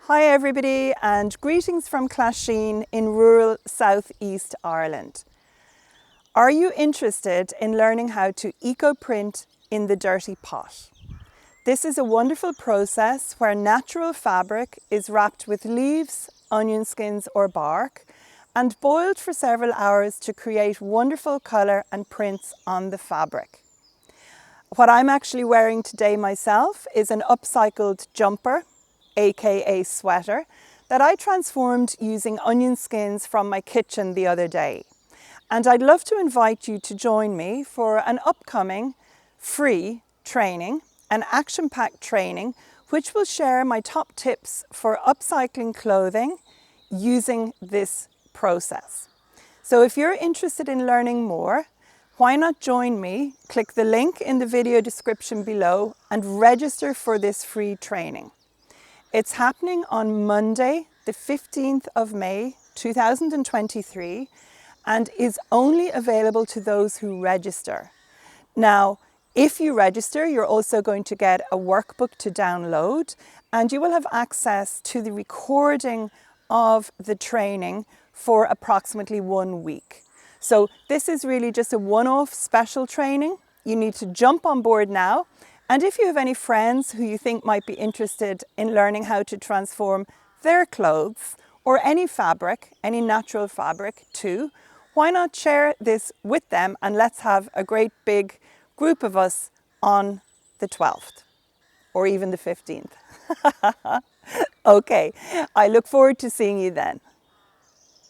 Hi everybody, and greetings from Clasheen in rural southeast Ireland. Are you interested in learning how to eco-print in the dirty pot? This is a wonderful process where natural fabric is wrapped with leaves, onion skins or bark and boiled for several hours to create wonderful colour and prints on the fabric. What I'm actually wearing today myself is an upcycled jumper, aka sweater, that I transformed using onion skins from my kitchen the other day. And I'd love to invite you to join me for an upcoming free training, an action-packed training, which will share my top tips for upcycling clothing using this process. So if you're interested in learning more, why not join me? Click the link in the video description below and register for this free training. It's happening on Monday, the 15th of May, 2023, and is only available to those who register. Now, if you register, you're also going to get a workbook to download, and you will have access to the recording of the training for approximately 1 week. So this is really just a one-off special training. You need to jump on board now. And if you have any friends who you think might be interested in learning how to transform their clothes or any fabric, any natural fabric too, why not share this with them and let's have a great big group of us on the 12th or even the 15th. Okay, I look forward to seeing you then.